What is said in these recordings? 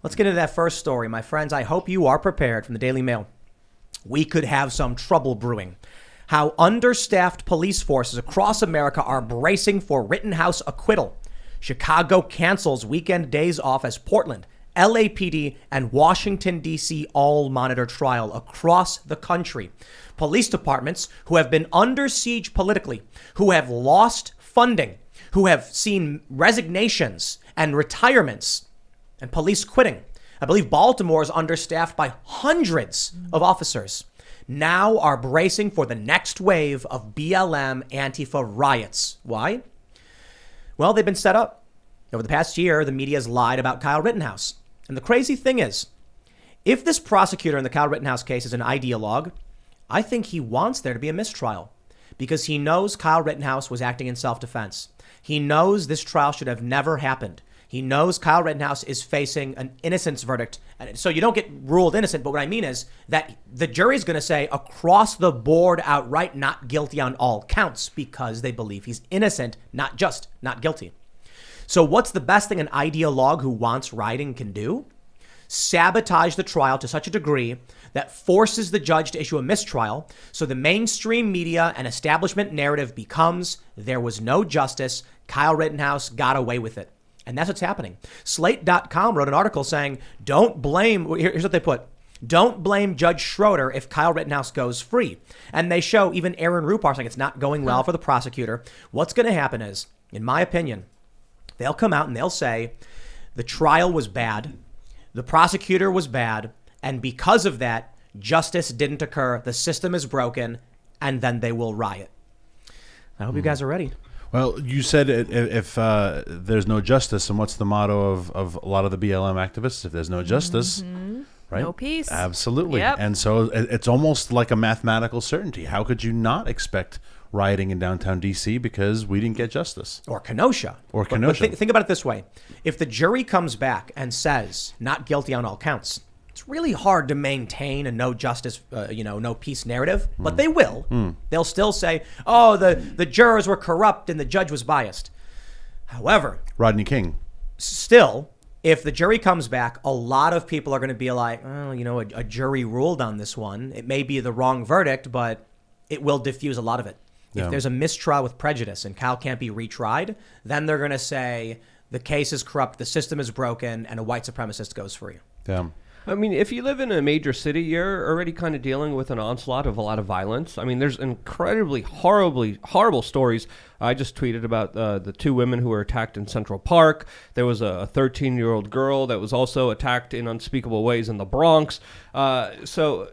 Let's get into that first story. My friends, I hope you are prepared. From the Daily Mail. We could have some trouble brewing. How understaffed police forces across America are bracing for Rittenhouse acquittal. Chicago cancels weekend days off as Portland, LAPD, and Washington, D.C. all monitor trial across the country. Police departments who have been under siege politically, who have lost funding, who have seen resignations and retirements and police quitting. I believe Baltimore is understaffed by hundreds of officers. Now are bracing for the next wave of BLM Antifa riots. Why? Well, they've been set up. Over the past year, the media has lied about Kyle Rittenhouse. And the crazy thing is, if this prosecutor in the Kyle Rittenhouse case is an ideologue, I think he wants there to be a mistrial because he knows Kyle Rittenhouse was acting in self-defense. He knows this trial should have never happened. He knows Kyle Rittenhouse is facing an innocence verdict. And so you don't get ruled innocent. But what I mean is that the jury is going to say across the board outright not guilty on all counts because they believe he's innocent, not just not guilty. So what's the best thing an ideologue who wants rioting can do? Sabotage the trial to such a degree that forces the judge to issue a mistrial. So the mainstream media and establishment narrative becomes there was no justice. Kyle Rittenhouse got away with it. And that's what's happening. Slate.com wrote an article saying, here's what they put. Don't blame Judge Schroeder if Kyle Rittenhouse goes free. And they show even Aaron Rupar saying it's not going well for the prosecutor. What's going to happen is, in my opinion, they'll come out and they'll say the trial was bad. The prosecutor was bad. And because of that, justice didn't occur. The system is broken. And then they will riot. I hope you guys are ready. Well, you said if there's no justice, and what's the motto of a lot of the BLM activists? If there's no justice, right? No peace. Absolutely. Yep. And so it's almost like a mathematical certainty. How could you not expect rioting in downtown D.C. because we didn't get justice? Or Kenosha. But think about it this way. If the jury comes back and says not guilty on all counts, it's really hard to maintain a no justice, no peace narrative, but they will. They'll still say, oh, the jurors were corrupt and the judge was biased. However, Rodney King. Still, if the jury comes back, a lot of people are going to be like, oh, a jury ruled on this one. It may be the wrong verdict, but it will diffuse a lot of it. Yeah. If there's a mistrial with prejudice and Kyle can't be retried, then they're going to say the case is corrupt, the system is broken, and a white supremacist goes free. Yeah. I mean, if you live in a major city, you're already kind of dealing with an onslaught of a lot of violence. I mean, there's incredibly horrible stories. I just tweeted about the two women who were attacked in Central Park. There was a 13-year-old girl that was also attacked in unspeakable ways in the Bronx. So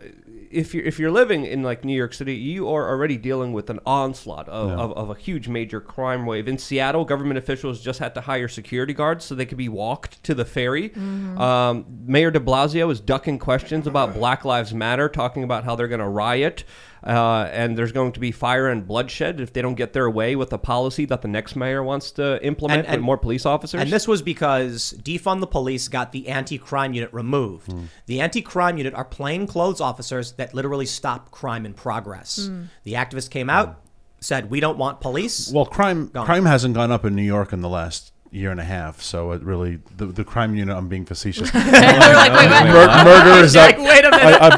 if you're living in like New York City, you are already dealing with an onslaught of a huge major crime wave. In Seattle, government officials just had to hire security guards so they could be walked to the ferry. Mayor de Blasio is ducking questions about Black Lives Matter, talking about how they're going to riot. And there's going to be fire and bloodshed if they don't get their way with the policy that the next mayor wants to implement with more police officers. And this was because Defund the Police got the anti-crime unit removed. The anti-crime unit are plainclothes officers that literally stop crime in progress. The activists came out, said, we don't want police. Well, crime hasn't gone up in New York in the last year and a half, so it really the crime unit. I'm being facetious. Murder is up.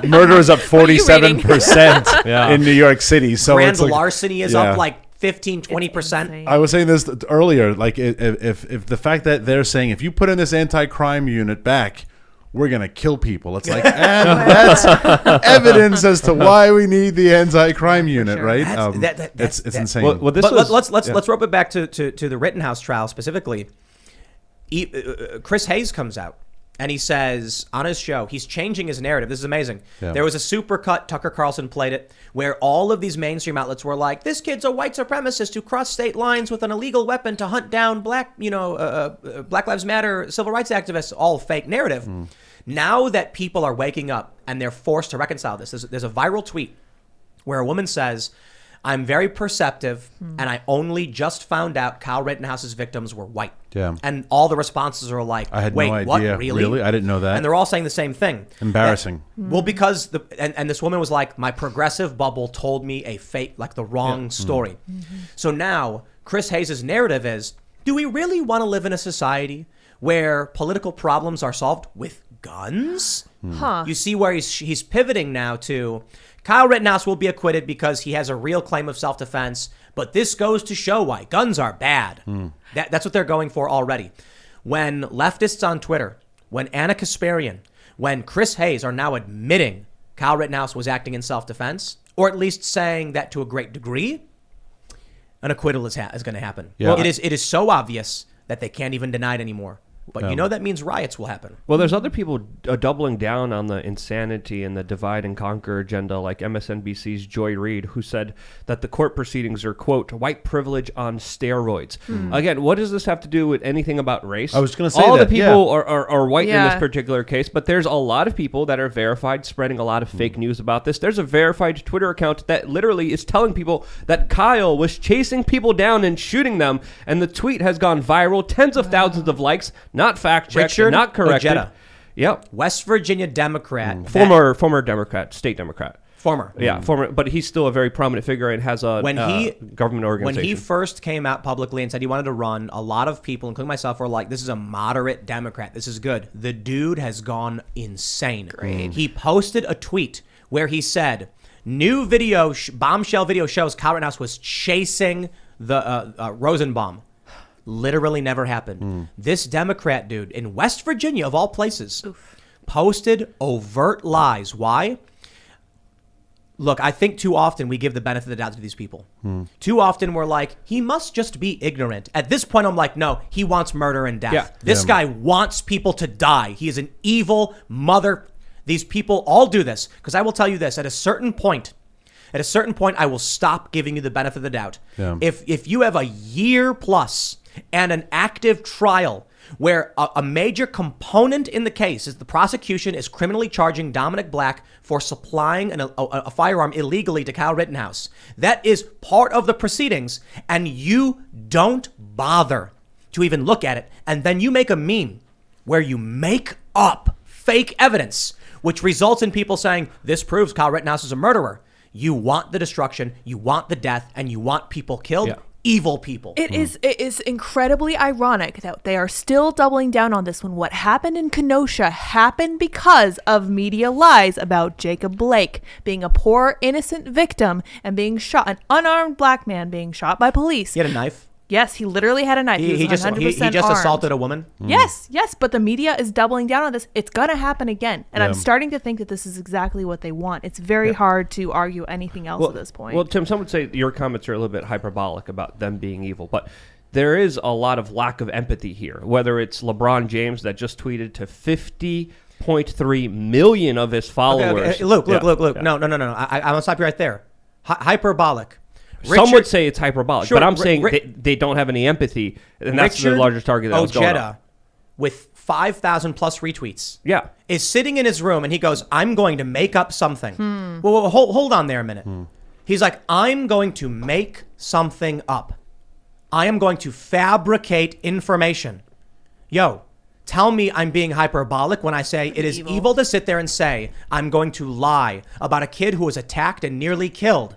Murder is up 47% in New York City. So grand larceny is up like 15-20%. I was saying this earlier. Like if the fact that they're saying if you put in this anti-crime unit back, we're going to kill people. It's like, and that's evidence as to why we need the anti-crime unit, right? It's insane. Well, let's rope it back to the Rittenhouse trial specifically. Chris Hayes comes out and he says on his show, he's changing his narrative. This is amazing. Yeah. There was a supercut, Tucker Carlson played it, where all of these mainstream outlets were like, this kid's a white supremacist who crossed state lines with an illegal weapon to hunt down Black Lives Matter civil rights activists, all fake narrative. Now that people are waking up and they're forced to reconcile this, there's a viral tweet where a woman says, I'm very perceptive and I only just found out Kyle Rittenhouse's victims were white. Yeah. And all the responses are like, I had wait, no idea. What? Really? I didn't know that. And they're all saying the same thing. Embarrassing. Well, because and this woman was like, my progressive bubble told me a fake, like the wrong story. So now Chris Hayes' narrative is, do we really want to live in a society where political problems are solved with guns? Huh. You see where he's pivoting now to Kyle Rittenhouse will be acquitted because he has a real claim of self-defense, but this goes to show why guns are bad. That's what they're going for already. When leftists on Twitter, when Anna Kasparian, when Chris Hayes are now admitting Kyle Rittenhouse was acting in self-defense, or at least saying that to a great degree, an acquittal is going to happen. Yeah. It is so obvious that they can't even deny it anymore. But you know that means riots will happen. Well, there's other people doubling down on the insanity and the divide and conquer agenda, like MSNBC's Joy Reid, who said that the court proceedings are, quote, white privilege on steroids. Again, what does this have to do with anything about race? I was going to say all that, the people are white in Yeah. this particular case, but there's a lot of people that are verified spreading a lot of fake news about this. There's a verified Twitter account that literally is telling people that Kyle was chasing people down and shooting them, and the tweet has gone viral, tens of thousands of likes. Not fact checked, Richard not corrected. Ojeda. Yep. West Virginia Democrat. Former Democrat, state Democrat. Former. Yeah, former, but he's still a very prominent figure and has a government organization. When he first came out publicly and said he wanted to run, a lot of people, including myself, were like, this is a moderate Democrat. This is good. The dude has gone insane. Great. He posted a tweet where he said, new video, bombshell video shows Kyle Rittenhouse was chasing the Rosenbaum. Literally never happened. This Democrat dude in West Virginia, of all places, posted overt lies. Why? Look, I think too often we give the benefit of the doubt to these people. Too often we're like, he must just be ignorant. At this point, I'm like, no, he wants murder and death. Yeah. This guy wants people to die. He is an evil mother. These people all do this. Because I will tell you this, at a certain point, I will stop giving you the benefit of the doubt. Yeah. If you have a year plus and an active trial where a major component in the case is the prosecution is criminally charging Dominic Black for supplying a firearm illegally to Kyle Rittenhouse. That is part of the proceedings, and you don't bother to even look at it. And then you make a meme where you make up fake evidence, which results in people saying, this proves Kyle Rittenhouse is a murderer. You want the destruction, you want the death, and you want people killed. Yeah. Evil people. It is incredibly ironic that they are still doubling down on this when what happened in Kenosha happened because of media lies about Jacob Blake being a poor innocent victim and being shot, an unarmed black man being shot by police. He had a knife. Yes, he literally had a knife. He was just 100% just armed. assaulted a woman. Yes, but the media is doubling down on this. It's going to happen again. And I'm starting to think that this is exactly what they want. It's very hard to argue anything else at this point. Well, Tim, some would say your comments are a little bit hyperbolic about them being evil, but there is a lot of lack of empathy here, whether it's LeBron James that just tweeted to 50.3 million of his followers. Okay. Luke. Yeah. No. I'm going to stop you right there. Hyperbolic. Some would say it's hyperbolic, Sure, but I'm saying they don't have any empathy, and that's the largest target that was going on. Ojeda, with 5,000 plus retweets, Yeah. is sitting in his room and he goes, I'm going to make up something. Well, hold on there a minute. He's like, I'm going to make something up. I am going to fabricate information. Yo, tell me I'm being hyperbolic when I say it is evil to sit there and say I'm going to lie about a kid who was attacked and nearly killed.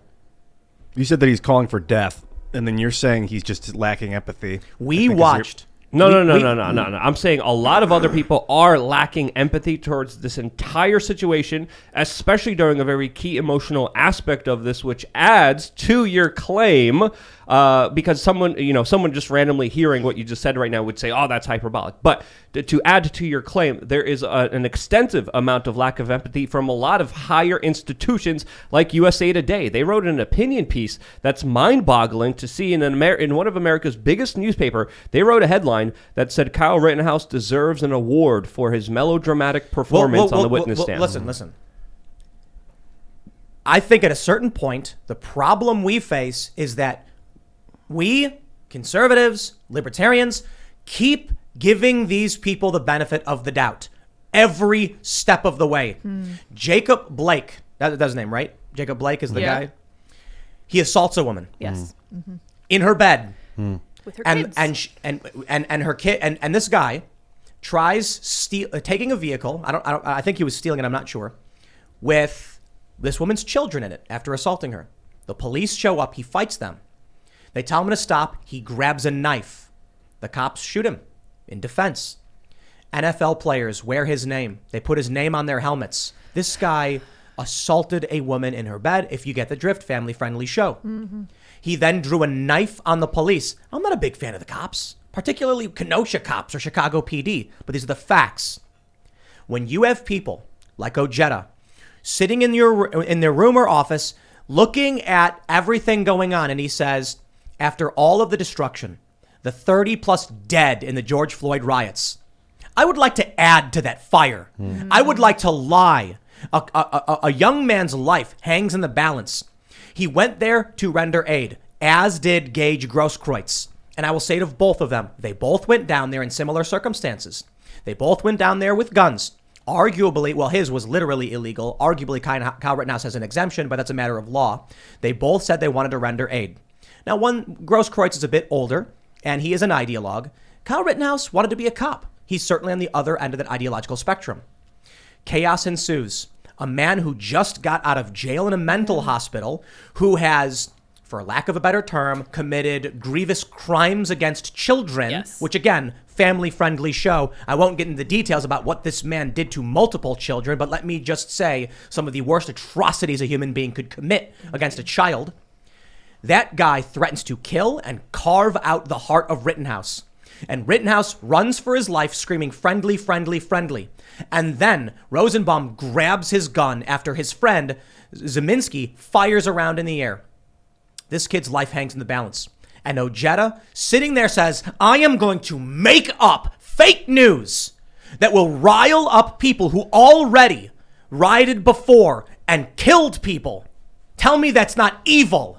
You said that he's calling for death, and then you're saying he's just lacking empathy. We watched. No. I'm saying a lot of other people are lacking empathy towards this entire situation, especially during a very key emotional aspect of this, which adds to your claim. Because someone just randomly hearing what you just said right now would say, oh, that's hyperbolic. But to add to your claim, there is an extensive amount of lack of empathy from a lot of higher institutions like USA Today. They wrote an opinion piece that's mind-boggling to see in one of America's biggest newspaper. They wrote a headline that said Kyle Rittenhouse deserves an award for his melodramatic performance on the witness stand. Listen. I think at a certain point, the problem we face is that we, conservatives, libertarians, keep giving these people the benefit of the doubt every step of the way. Jacob Blake, that's his name, right? Jacob Blake is the guy. He assaults a woman. Yes. In her bed. With her kids. And her kid and this guy tries taking a vehicle. I think he was stealing it. I'm not sure. With this woman's children in it after assaulting her. The police show up. He fights them. They tell him to stop. He grabs a knife. The cops shoot him in defense. NFL players wear his name. They put his name on their helmets. This guy assaulted a woman in her bed. If you get the drift, family-friendly show. Mm-hmm. He then drew a knife on the police. I'm not a big fan of the cops, particularly Kenosha cops or Chicago PD, but these are the facts. When you have people like Ojeda sitting in their room or office looking at everything going on, and he says, after all of the destruction, the 30 plus dead in the George Floyd riots, I would like to add to that fire. Mm-hmm. I would like to lie. A young man's life hangs in the balance. He went there to render aid, as did Gage Grosskreutz. And I will say to both of them, they both went down there in similar circumstances. They both went down there with guns. Arguably, well, his was literally illegal. Arguably, Kyle Rittenhouse has an exemption, but that's a matter of law. They both said they wanted to render aid. Now, Grosskreutz is a bit older, and he is an ideologue. Kyle Rittenhouse wanted to be a cop. He's certainly on the other end of that ideological spectrum. Chaos ensues. A man who just got out of jail in a mental hospital, who has, for lack of a better term, committed grievous crimes against children, which again, family-friendly show. I won't get into the details about what this man did to multiple children, but let me just say some of the worst atrocities a human being could commit against a child. That guy threatens to kill and carve out the heart of Rittenhouse. And Rittenhouse runs for his life screaming, friendly, friendly, friendly. And then Rosenbaum grabs his gun after his friend Zeminski fires around in the air. This kid's life hangs in the balance. And Ojeda sitting there says, I am going to make up fake news that will rile up people who already rioted before and killed people. Tell me that's not evil.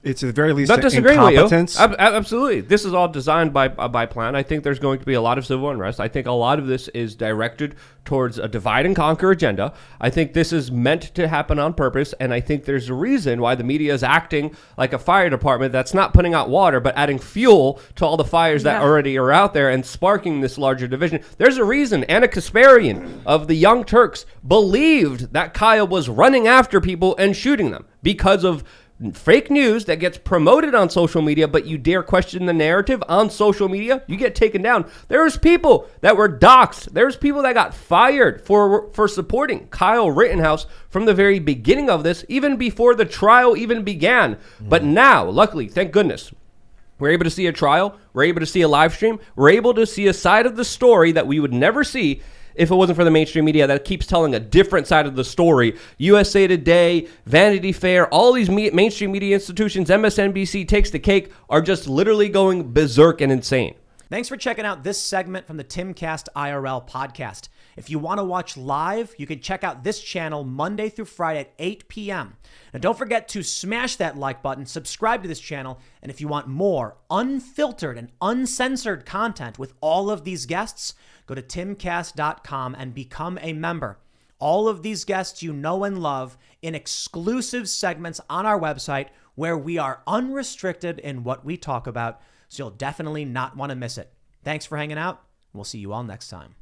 It's at the very least not disagreeing with you. Incompetence. Absolutely. This is all designed by plan. I think there's going to be a lot of civil unrest. I think a lot of this is directed towards a divide and conquer agenda. I think this is meant to happen on purpose, and I think there's a reason why the media is acting like a fire department that's not putting out water, but adding fuel to all the fires that already are out there and sparking this larger division. There's a reason Anna Kasparian of the Young Turks believed that Kyle was running after people and shooting them because of fake news that gets promoted on social media, but you dare question the narrative on social media, you get taken down. There's people that were doxxed. There's people that got fired for supporting Kyle Rittenhouse from the very beginning of this, even before the trial even began. But now, luckily, thank goodness, we're able to see a trial. We're able to see a live stream. We're able to see a side of the story that we would never see if it wasn't for the mainstream media that keeps telling a different side of the story. USA Today, Vanity Fair, all these mainstream media institutions, MSNBC takes the cake, are just literally going berserk and insane. Thanks for checking out this segment from the Timcast IRL podcast. If you want to watch live, you can check out this channel Monday through Friday at 8 p.m. And don't forget to smash that like button, subscribe to this channel, and if you want more unfiltered and uncensored content with all of these guests, go to timcast.com and become a member. All of these guests you know and love in exclusive segments on our website where we are unrestricted in what we talk about, so you'll definitely not want to miss it. Thanks for hanging out. We'll see you all next time.